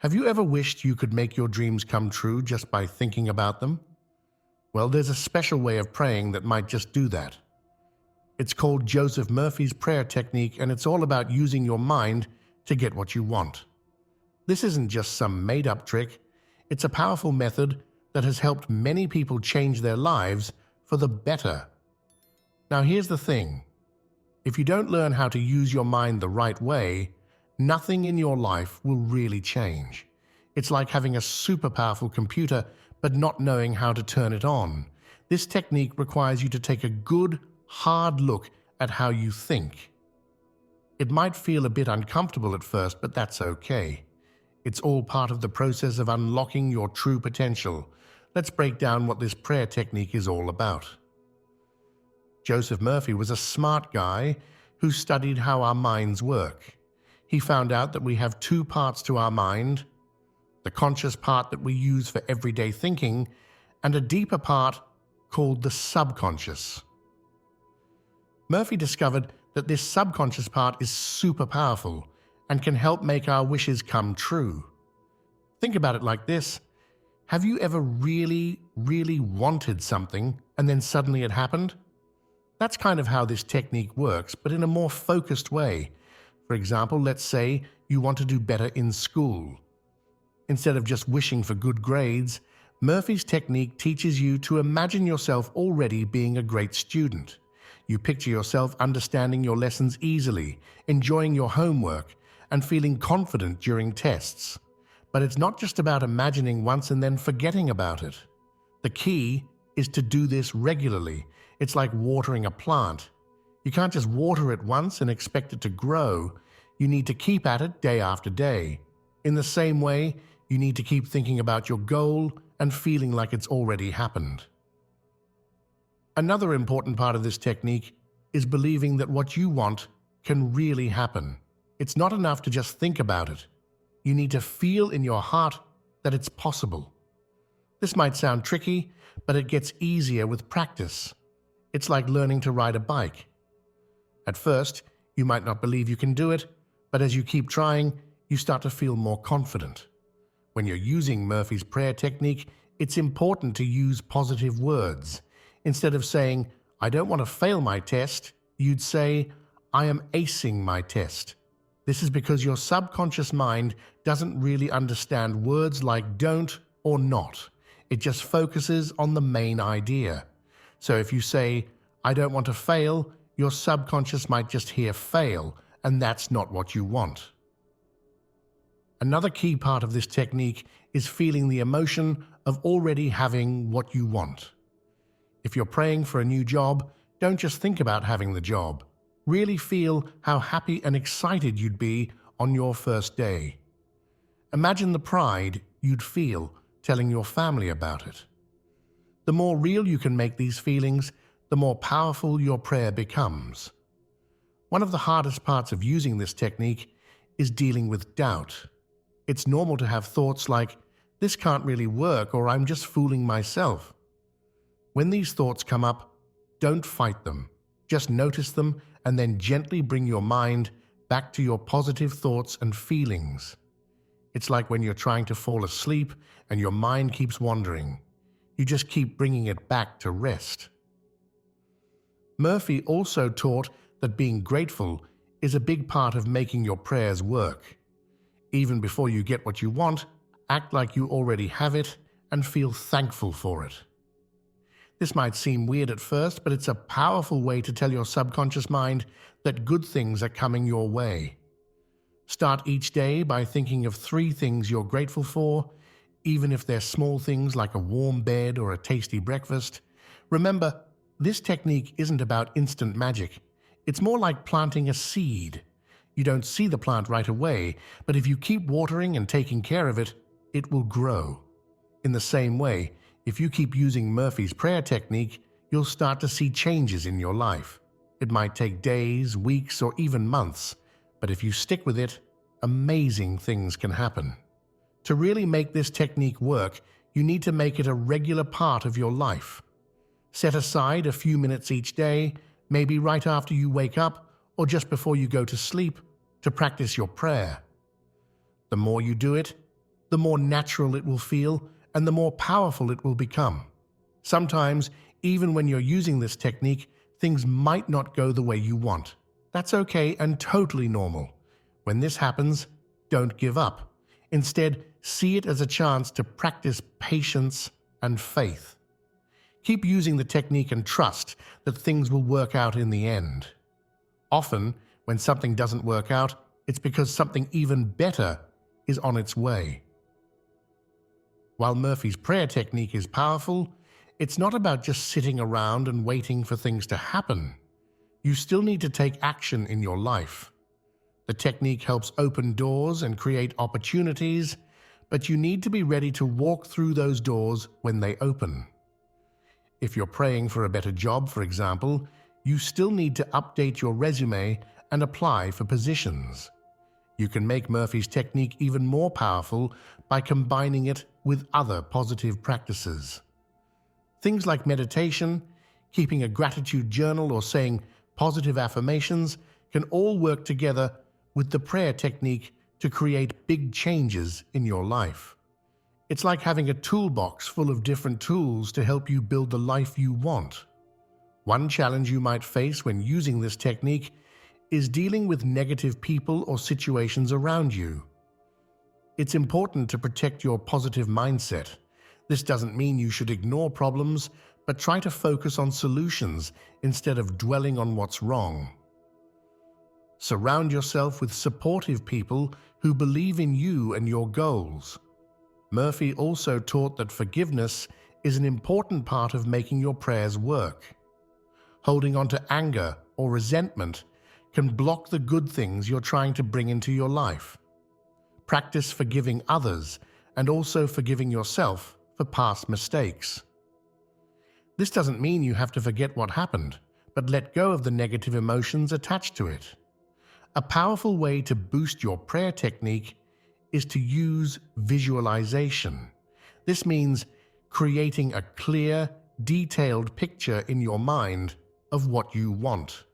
Have you ever wished you could make your dreams come true just by thinking about them? Well, there's a special way of praying that might just do that. It's called Joseph Murphy's prayer technique, and it's all about using your mind to get what you want. This isn't just some made-up trick. It's a powerful method that has helped many people change their lives for the better. Now, here's the thing. If you don't learn how to use your mind the right way, nothing in your life will really change. It's like having a super powerful computer but not knowing how to turn it on. This technique requires you to take a good, hard look at how you think. It might feel a bit uncomfortable at first, but that's okay. It's all part of the process of unlocking your true potential. Let's break down what this prayer technique is all about. Joseph Murphy was a smart guy who studied how our minds work. He found out that we have two parts to our mind: the conscious part that we use for everyday thinking, and a deeper part called the subconscious. Murphy discovered that this subconscious part is super powerful and can help make our wishes come true. Think about it like this. Have you ever really wanted something and then suddenly it happened? That's kind of how this technique works, but in a more focused way. For example, let's say you want to do better in school. Instead of just wishing for good grades, Murphy's technique teaches you to imagine yourself already being a great student. You picture yourself understanding your lessons easily, enjoying your homework, and feeling confident during tests. But it's not just about imagining once and then forgetting about it. The key is to do this regularly. It's like watering a plant. You can't just water it once and expect it to grow. You need to keep at it day after day. In the same way, you need to keep thinking about your goal and feeling like it's already happened. Another important part of this technique is believing that what you want can really happen. It's not enough to just think about it. You need to feel in your heart that it's possible. This might sound tricky, but it gets easier with practice. It's like learning to ride a bike. At first, you might not believe you can do it, but as you keep trying, you start to feel more confident. When you're using Murphy's prayer technique, it's important to use positive words. Instead of saying, "I don't want to fail my test," you'd say, "I am acing my test." This is because your subconscious mind doesn't really understand words like don't or not. It just focuses on the main idea. So if you say, "I don't want to fail," your subconscious might just hear fail, and that's not what you want. Another key part of this technique is feeling the emotion of already having what you want. If you're praying for a new job, don't just think about having the job. Really feel how happy and excited you'd be on your first day. Imagine the pride you'd feel telling your family about it. The more real you can make these feelings, the more powerful your prayer becomes. One of the hardest parts of using this technique is dealing with doubt. It's normal to have thoughts like, "This can't really work," or "I'm just fooling myself." When these thoughts come up, don't fight them. Just notice them and then gently bring your mind back to your positive thoughts and feelings. It's like when you're trying to fall asleep and your mind keeps wandering. You just keep bringing it back to rest. Murphy also taught that being grateful is a big part of making your prayers work. Even before you get what you want, act like you already have it and feel thankful for it. This might seem weird at first, but it's a powerful way to tell your subconscious mind that good things are coming your way. Start each day by thinking of 3 things you're grateful for, even if they're small things like a warm bed or a tasty breakfast. Remember, this technique isn't about instant magic. It's more like planting a seed. You don't see the plant right away, but if you keep watering and taking care of it, it will grow. In the same way, if you keep using Murphy's prayer technique, you'll start to see changes in your life. It might take days, weeks, or even months, but if you stick with it, amazing things can happen. To really make this technique work, you need to make it a regular part of your life. Set aside a few minutes each day, maybe right after you wake up or just before you go to sleep, to practice your prayer. The more you do it, the more natural it will feel and the more powerful it will become. Sometimes, even when you're using this technique, things might not go the way you want. That's okay and totally normal. When this happens, don't give up. Instead, see it as a chance to practice patience and faith. Keep using the technique and trust that things will work out in the end. Often, when something doesn't work out, it's because something even better is on its way. While Murphy's prayer technique is powerful, it's not about just sitting around and waiting for things to happen. You still need to take action in your life. The technique helps open doors and create opportunities, but you need to be ready to walk through those doors when they open. If you're praying for a better job, for example, you still need to update your resume and apply for positions. You can make Murphy's technique even more powerful by combining it with other positive practices. Things like meditation, keeping a gratitude journal, or saying positive affirmations can all work together with the prayer technique to create big changes in your life. It's like having a toolbox full of different tools to help you build the life you want. One challenge you might face when using this technique is dealing with negative people or situations around you. It's important to protect your positive mindset. This doesn't mean you should ignore problems, but try to focus on solutions instead of dwelling on what's wrong. Surround yourself with supportive people who believe in you and your goals. Murphy also taught that forgiveness is an important part of making your prayers work. Holding on to anger or resentment can block the good things you're trying to bring into your life. Practice forgiving others and also forgiving yourself for past mistakes. This doesn't mean you have to forget what happened, but let go of the negative emotions attached to it. A powerful way to boost your prayer technique is to use visualization. This means creating a clear, detailed picture in your mind of what you want.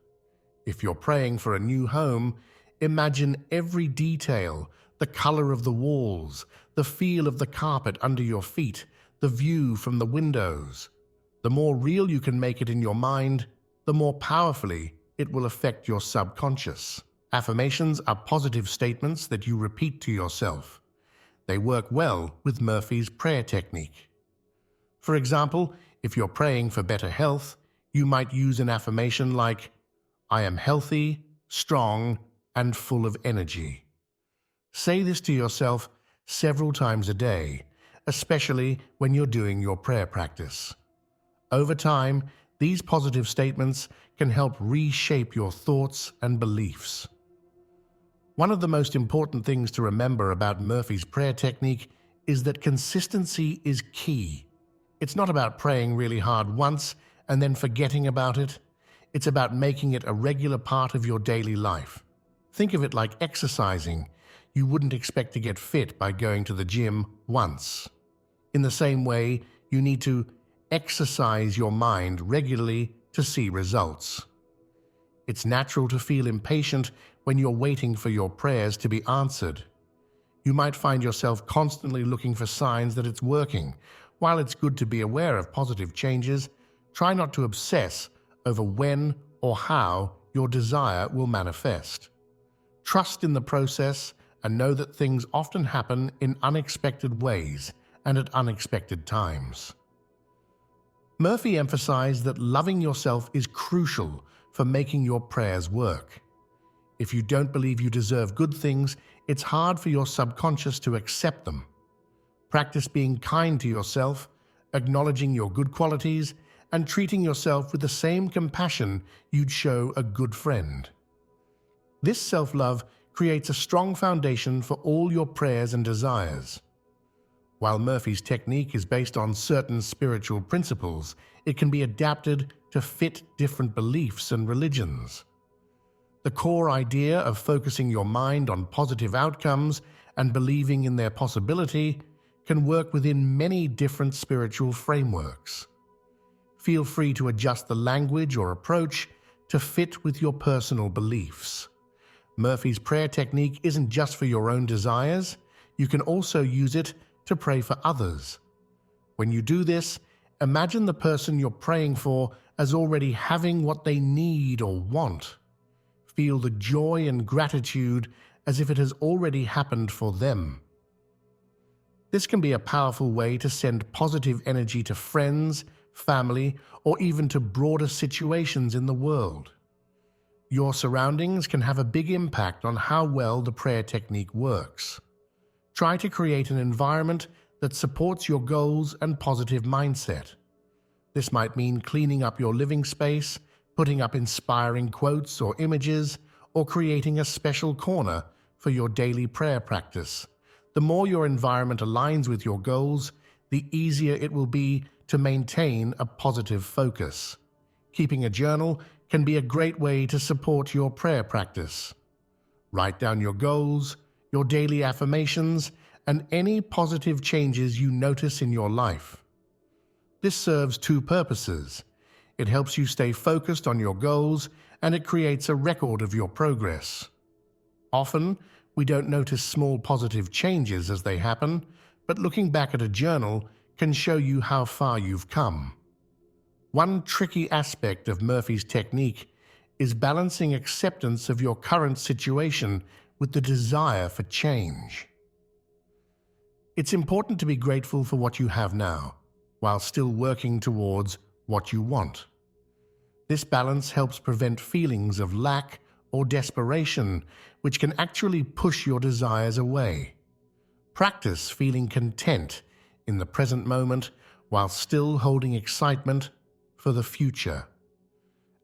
If you're praying for a new home, imagine every detail, the color of the walls, the feel of the carpet under your feet, the view from the windows. The more real you can make it in your mind, the more powerfully it will affect your subconscious. Affirmations are positive statements that you repeat to yourself. They work well with Murphy's prayer technique. For example, if you're praying for better health, you might use an affirmation like, "I am healthy, strong, and full of energy." Say this to yourself several times a day, especially when you're doing your prayer practice. Over time, these positive statements can help reshape your thoughts and beliefs. One of the most important things to remember about Murphy's prayer technique is that consistency is key. It's not about praying really hard once and then forgetting about it. It's about making it a regular part of your daily life. Think of it like exercising. You wouldn't expect to get fit by going to the gym once. In the same way, you need to exercise your mind regularly to see results. It's natural to feel impatient when you're waiting for your prayers to be answered. You might find yourself constantly looking for signs that it's working. While it's good to be aware of positive changes, try not to obsess over when or how your desire will manifest. Trust in the process and know that things often happen in unexpected ways and at unexpected times. Murphy emphasized that loving yourself is crucial for making your prayers work. If you don't believe you deserve good things, it's hard for your subconscious to accept them. Practice being kind to yourself, acknowledging your good qualities, and treating yourself with the same compassion you'd show a good friend. This self-love creates a strong foundation for all your prayers and desires. While Murphy's technique is based on certain spiritual principles, it can be adapted to fit different beliefs and religions. The core idea of focusing your mind on positive outcomes and believing in their possibility can work within many different spiritual frameworks. Feel free to adjust the language or approach to fit with your personal beliefs. Murphy's prayer technique isn't just for your own desires. you can also use it to pray for others. When you do this, imagine the person you're praying for as already having what they need or want. Feel the joy and gratitude as if it has already happened for them. This can be a powerful way to send positive energy to friends, family, or even to broader situations in the world. Your surroundings can have a big impact on how well the prayer technique works. Try to create an environment that supports your goals and positive mindset. This might mean cleaning up your living space, putting up inspiring quotes or images, or creating a special corner for your daily prayer practice. The more your environment aligns with your goals, the easier it will be to maintain a positive focus. Keeping a journal can be a great way to support your prayer practice. Write down your goals, your daily affirmations, and any positive changes you notice in your life. This serves two purposes. It helps you stay focused on your goals, and it creates a record of your progress. Often, we don't notice small positive changes as they happen, but looking back at a journal can show you how far you've come. One tricky aspect of Murphy's technique is balancing acceptance of your current situation with the desire for change. It's important to be grateful for what you have now, while still working towards what you want. This balance helps prevent feelings of lack or desperation, which can actually push your desires away. Practice feeling content in the present moment while still holding excitement for the future.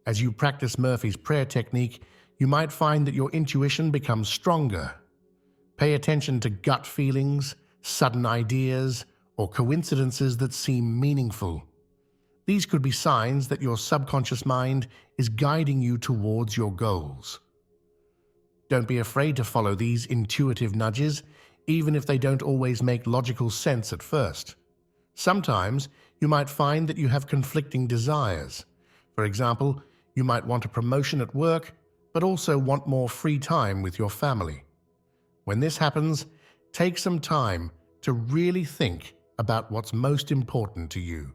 As you practice Murphy's prayer technique, you might find that your intuition becomes stronger. Pay attention to gut feelings, sudden ideas, or coincidences that seem meaningful. These could be signs that your subconscious mind is guiding you towards your goals. Don't be afraid to follow these intuitive nudges, even if they don't always make logical sense at first. Sometimes you might find that you have conflicting desires. For example, you might want a promotion at work, but also want more free time with your family. When this happens, take some time to really think about what's most important to you.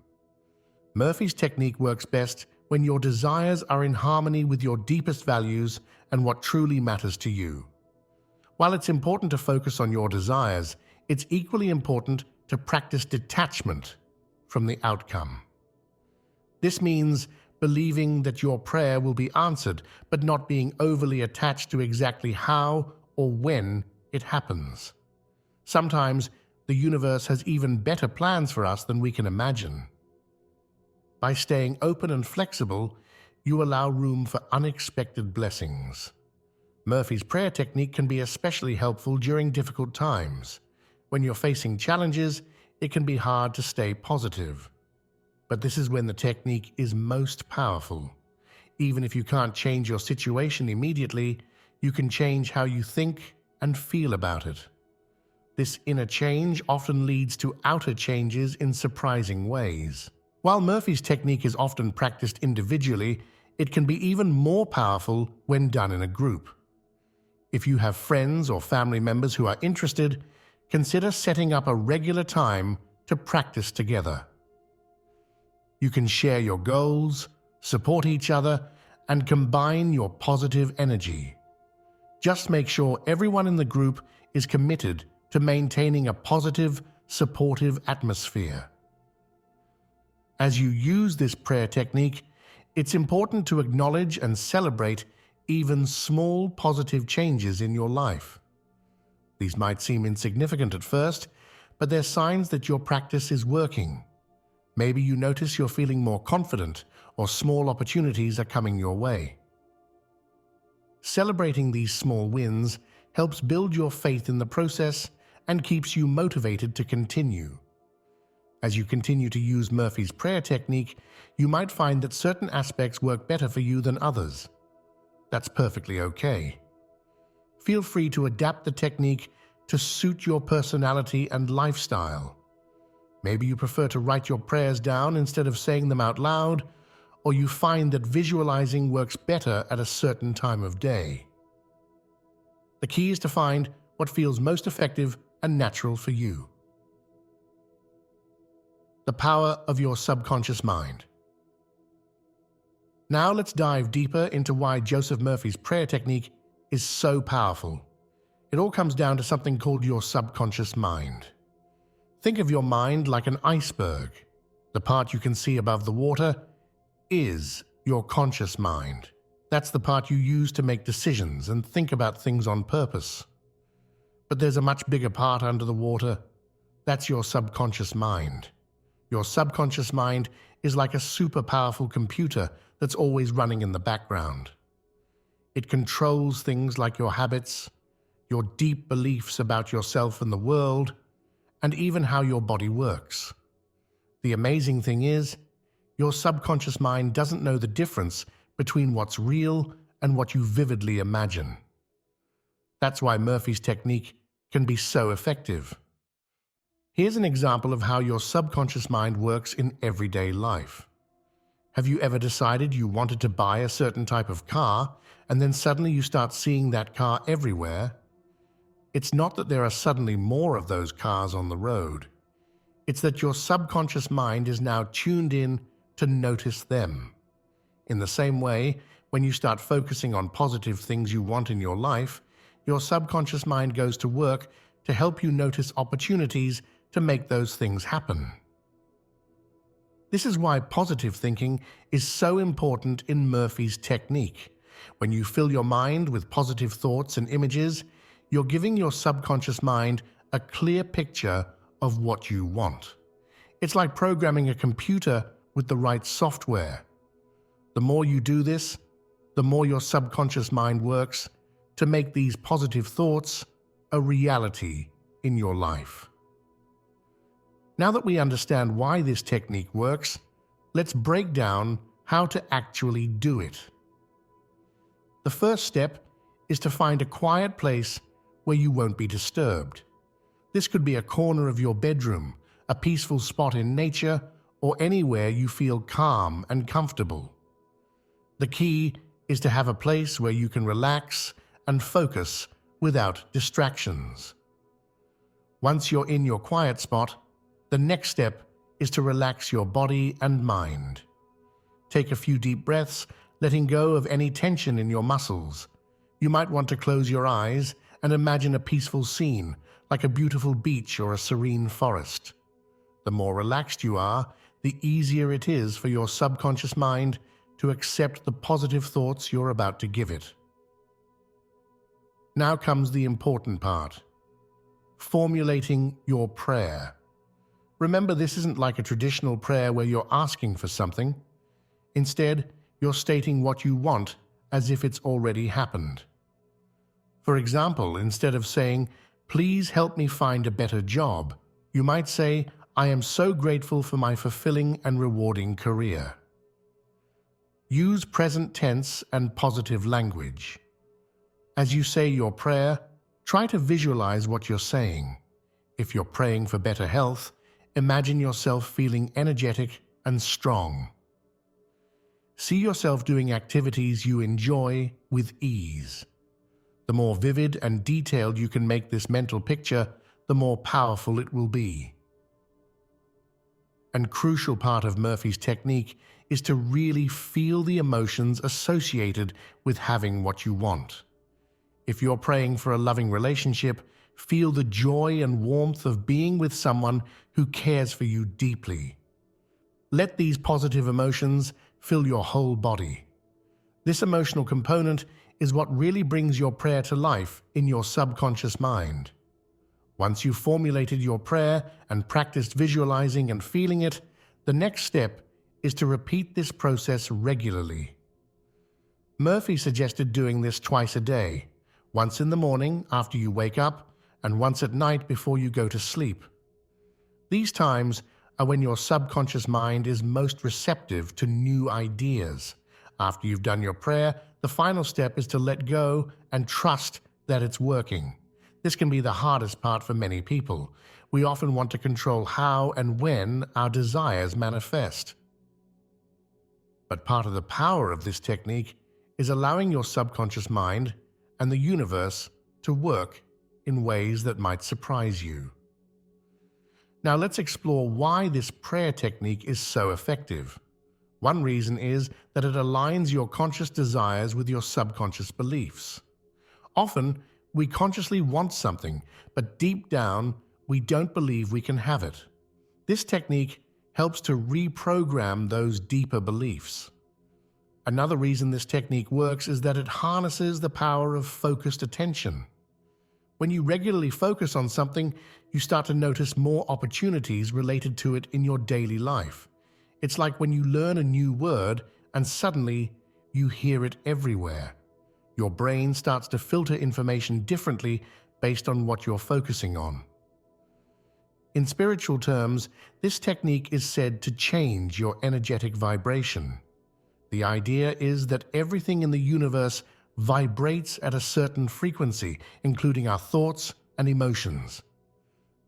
Murphy's technique works best when your desires are in harmony with your deepest values and what truly matters to you. While it's important to focus on your desires, it's equally important to practice detachment from the outcome. This means believing that your prayer will be answered, but not being overly attached to exactly how or when it happens. Sometimes the universe has even better plans for us than we can imagine. By staying open and flexible, you allow room for unexpected blessings. Murphy's prayer technique can be especially helpful during difficult times. When you're facing challenges, it can be hard to stay positive. But this is when the technique is most powerful. Even if you can't change your situation immediately, you can change how you think and feel about it. This inner change often leads to outer changes in surprising ways. While Murphy's technique is often practiced individually, it can be even more powerful when done in a group. If you have friends or family members who are interested, consider setting up a regular time to practice together. You can share your goals, support each other, and combine your positive energy. Just make sure everyone in the group is committed to maintaining a positive, supportive atmosphere. As you use this prayer technique, it's important to acknowledge and celebrate even small positive changes in your life. These might seem insignificant at first, but they're signs that your practice is working. Maybe you notice you're feeling more confident, or small opportunities are coming your way. Celebrating these small wins helps build your faith in the process and keeps you motivated to continue. As you continue to use Murphy's prayer technique, you might find that certain aspects work better for you than others. That's perfectly okay. Feel free to adapt the technique to suit your personality and lifestyle. Maybe you prefer to write your prayers down instead of saying them out loud, or you find that visualizing works better at a certain time of day. The key is to find what feels most effective and natural for you. The power of your subconscious mind. Now let's dive deeper into why Joseph Murphy's prayer technique is so powerful. It all comes down to something called your subconscious mind. Think of your mind like an iceberg. The part you can see above the water is your conscious mind. That's the part you use to make decisions and think about things on purpose. But there's a much bigger part under the water. That's your subconscious mind. Your subconscious mind is like a super powerful computer that's always running in the background. It controls things like your habits, your deep beliefs about yourself and the world, and even how your body works. The amazing thing is, your subconscious mind doesn't know the difference between what's real and what you vividly imagine. That's why Murphy's technique can be so effective. Here's an example of how your subconscious mind works in everyday life. Have you ever decided you wanted to buy a certain type of car, and then suddenly you start seeing that car everywhere? It's not that there are suddenly more of those cars on the road. It's that your subconscious mind is now tuned in to notice them. In the same way, when you start focusing on positive things you want in your life, your subconscious mind goes to work to help you notice opportunities to make those things happen. This is why positive thinking is so important in Murphy's technique. When you fill your mind with positive thoughts and images, you're giving your subconscious mind a clear picture of what you want. It's like programming a computer with the right software. The more you do this, the more your subconscious mind works to make these positive thoughts a reality in your life. Now that we understand why this technique works, let's break down how to actually do it. The first step is to find a quiet place where you won't be disturbed. This could be a corner of your bedroom, a peaceful spot in nature, or anywhere you feel calm and comfortable. The key is to have a place where you can relax and focus without distractions. Once you're in your quiet spot, the next step is to relax your body and mind. Take a few deep breaths, letting go of any tension in your muscles. You might want to close your eyes and imagine a peaceful scene, like a beautiful beach or a serene forest. The more relaxed you are, the easier it is for your subconscious mind to accept the positive thoughts you're about to give it. Now comes the important part: formulating your prayer. Remember, this isn't like a traditional prayer where you're asking for something. Instead, you're stating what you want as if it's already happened. For example, instead of saying, "Please help me find a better job," you might say, "I am so grateful for my fulfilling and rewarding career." Use present tense and positive language. As you say your prayer, try to visualize what you're saying. If you're praying for better health, imagine yourself feeling energetic and strong. See yourself doing activities you enjoy with ease. The more vivid and detailed you can make this mental picture, the more powerful it will be. And crucial part of Murphy's technique is to really feel the emotions associated with having what you want. If you're praying for a loving relationship, feel the joy and warmth of being with someone who cares for you deeply. Let these positive emotions fill your whole body. This emotional component is what really brings your prayer to life in your subconscious mind. Once you've formulated your prayer and practiced visualizing and feeling it, the next step is to repeat this process regularly. Murphy suggested doing this twice a day, once in the morning after you wake up, and once at night before you go to sleep. These times are when your subconscious mind is most receptive to new ideas. After you've done your prayer, the final step is to let go and trust that it's working. This can be the hardest part for many people. We often want to control how and when our desires manifest. But part of the power of this technique is allowing your subconscious mind and the universe to work in ways that might surprise you. Now let's explore why this prayer technique is so effective. One reason is that it aligns your conscious desires with your subconscious beliefs. Often, we consciously want something, but deep down, we don't believe we can have it. This technique helps to reprogram those deeper beliefs. Another reason this technique works is that it harnesses the power of focused attention. When you regularly focus on something, you start to notice more opportunities related to it in your daily life. It's like when you learn a new word and suddenly you hear it everywhere. Your brain starts to filter information differently based on what you're focusing on. In spiritual terms, this technique is said to change your energetic vibration. The idea is that everything in the universe vibrates at a certain frequency, including our thoughts and emotions.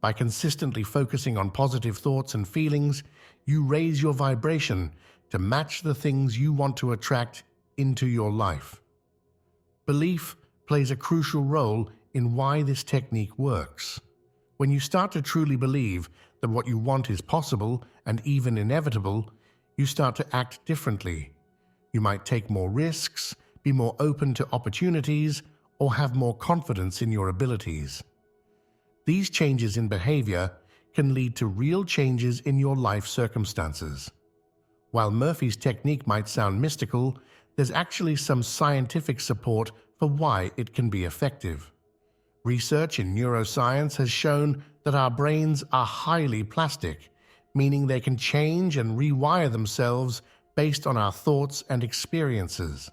By consistently focusing on positive thoughts and feelings, you raise your vibration to match the things you want to attract into your life. Belief plays a crucial role in why this technique works. When you start to truly believe that what you want is possible and even inevitable, you start to act differently. You might take more risks, be more open to opportunities, or have more confidence in your abilities. These changes in behavior can lead to real changes in your life circumstances. While Murphy's technique might sound mystical, there's actually some scientific support for why it can be effective. Research in neuroscience has shown that our brains are highly plastic, meaning they can change and rewire themselves based on our thoughts and experiences.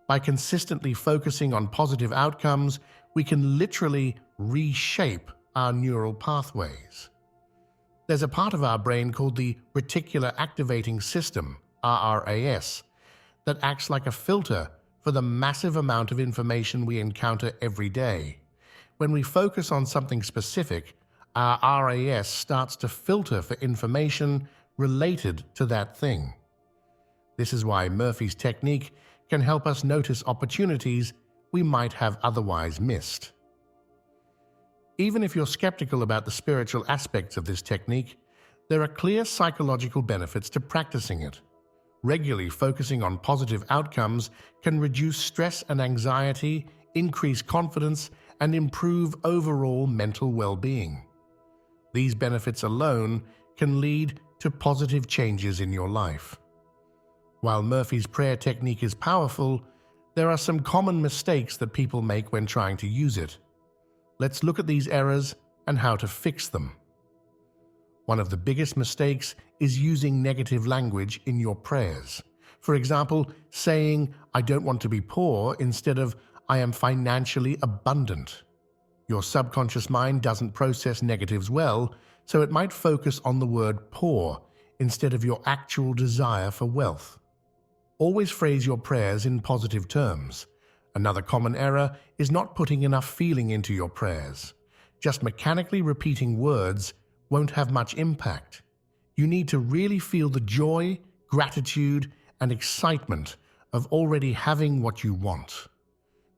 By consistently focusing on positive outcomes, we can literally reshape our neural pathways. There's a part of our brain called the reticular activating system, RRAS, that acts like a filter for the massive amount of information we encounter every day. When we focus on something specific, our RAS starts to filter for information related to that thing. This is why Murphy's technique can help us notice opportunities we might have otherwise missed. Even if you're skeptical about the spiritual aspects of this technique, there are clear psychological benefits to practicing it. Regularly focusing on positive outcomes can reduce stress and anxiety, increase confidence, and improve overall mental well-being. These benefits alone can lead to positive changes in your life. While Murphy's prayer technique is powerful, there are some common mistakes that people make when trying to use it. Let's look at these errors and how to fix them. One of the biggest mistakes is using negative language in your prayers. For example, saying, "I don't want to be poor," instead of, "I am financially abundant." Your subconscious mind doesn't process negatives well, so it might focus on the word poor instead of your actual desire for wealth. Always phrase your prayers in positive terms. Another common error is not putting enough feeling into your prayers. Just mechanically repeating words won't have much impact. You need to really feel the joy, gratitude, and excitement of already having what you want.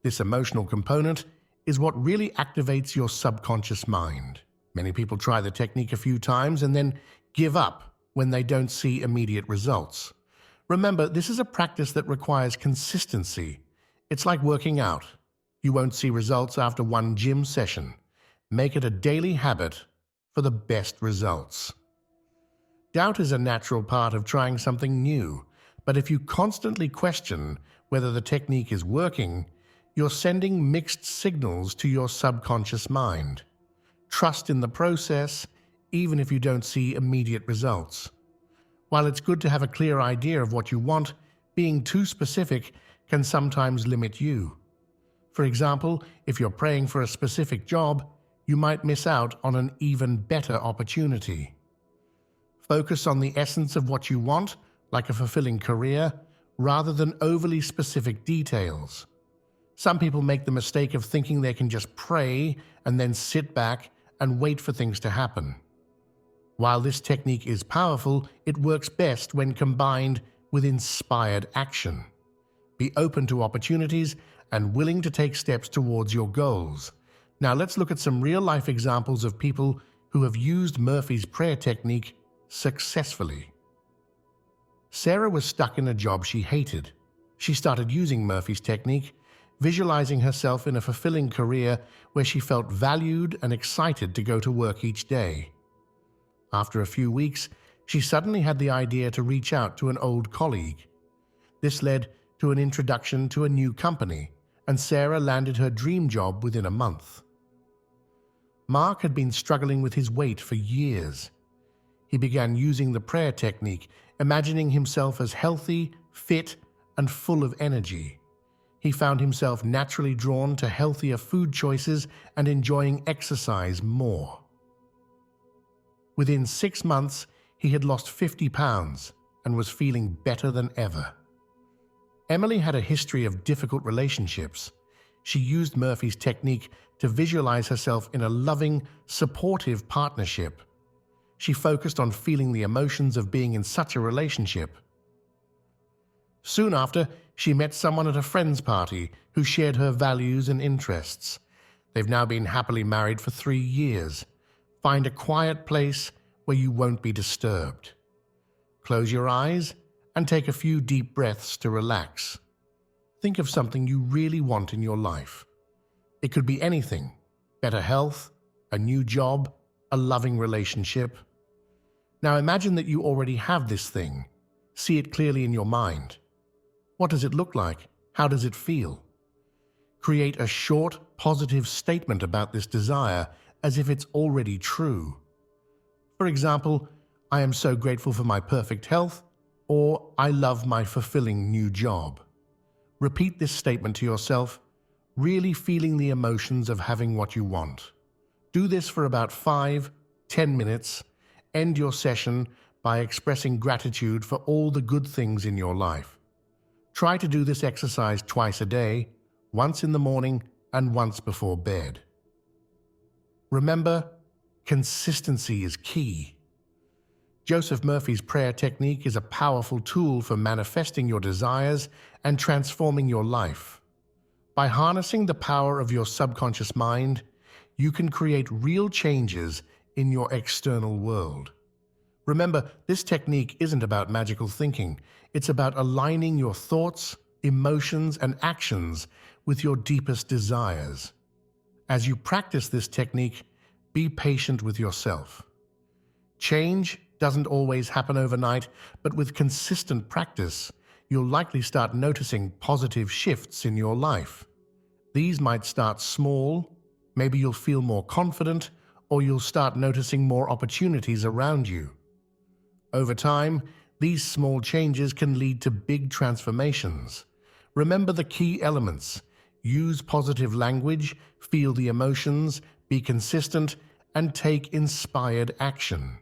This emotional component is what really activates your subconscious mind. Many people try the technique a few times and then give up when they don't see immediate results. Remember, this is a practice that requires consistency. It's like working out. You won't see results after one gym session. Make it a daily habit for the best results. Doubt is a natural part of trying something new, but if you constantly question whether the technique is working, you're sending mixed signals to your subconscious mind. Trust in the process, even if you don't see immediate results. While it's good to have a clear idea of what you want, being too specific can sometimes limit you. For example, if you're praying for a specific job, you might miss out on an even better opportunity. Focus on the essence of what you want, like a fulfilling career, rather than overly specific details. Some people make the mistake of thinking they can just pray and then sit back and wait for things to happen. While this technique is powerful, it works best when combined with inspired action. Be open to opportunities and willing to take steps towards your goals. Now let's look at some real-life examples of people who have used Murphy's prayer technique successfully. Sarah was stuck in a job she hated. She started using Murphy's technique, visualizing herself in a fulfilling career where she felt valued and excited to go to work each day. After a few weeks, she suddenly had the idea to reach out to an old colleague. This led to an introduction to a new company, and Sarah landed her dream job within a month. Mark had been struggling with his weight for years. He began using the prayer technique, imagining himself as healthy, fit, and full of energy. He found himself naturally drawn to healthier food choices and enjoying exercise more. Within 6 months, he had lost 50 pounds and was feeling better than ever. Emily had a history of difficult relationships. She used Murphy's technique to visualize herself in a loving, supportive partnership. She focused on feeling the emotions of being in such a relationship. Soon after, she met someone at a friend's party who shared her values and interests. They've now been happily married for 3 years. Find a quiet place where you won't be disturbed. Close your eyes and take a few deep breaths to relax. Think of something you really want in your life. It could be anything: better health, a new job, a loving relationship. Now imagine that you already have this thing. See it clearly in your mind. What does it look like? How does it feel? Create a short, positive statement about this desire as if it's already true. For example, I am so grateful for my perfect health, or I love my fulfilling new job. Repeat this statement to yourself, really feeling the emotions of having what you want. Do this for about 5-10 minutes. End your session by expressing gratitude for all the good things in your life. Try to do this exercise twice a day, once in the morning and once before bed. Remember, consistency is key. Joseph Murphy's prayer technique is a powerful tool for manifesting your desires and transforming your life. By harnessing the power of your subconscious mind, you can create real changes in your external world. Remember, this technique isn't about magical thinking. It's about aligning your thoughts, emotions, and actions with your deepest desires. As you practice this technique, be patient with yourself. Change doesn't always happen overnight, but with consistent practice, you'll likely start noticing positive shifts in your life. These might start small. Maybe you'll feel more confident, or you'll start noticing more opportunities around you. Over time, these small changes can lead to big transformations. Remember the key elements: use positive language, feel the emotions, be consistent, and take inspired action.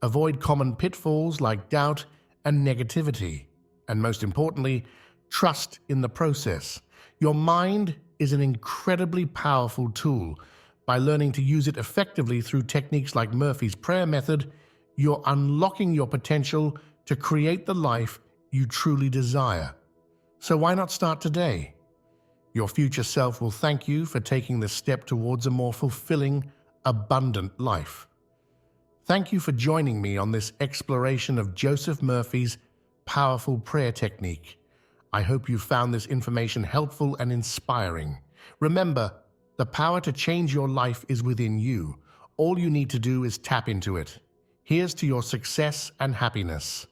Avoid common pitfalls like doubt and negativity. And most importantly, trust in the process. Your mind is an incredibly powerful tool. By learning to use it effectively through techniques like Murphy's prayer method, you're unlocking your potential to create the life you truly desire. So why not start today? Your future self will thank you for taking this step towards a more fulfilling, abundant life. Thank you for joining me on this exploration of Joseph Murphy's powerful prayer technique. I hope you found this information helpful and inspiring. Remember, the power to change your life is within you. All you need to do is tap into it. Here's to your success and happiness.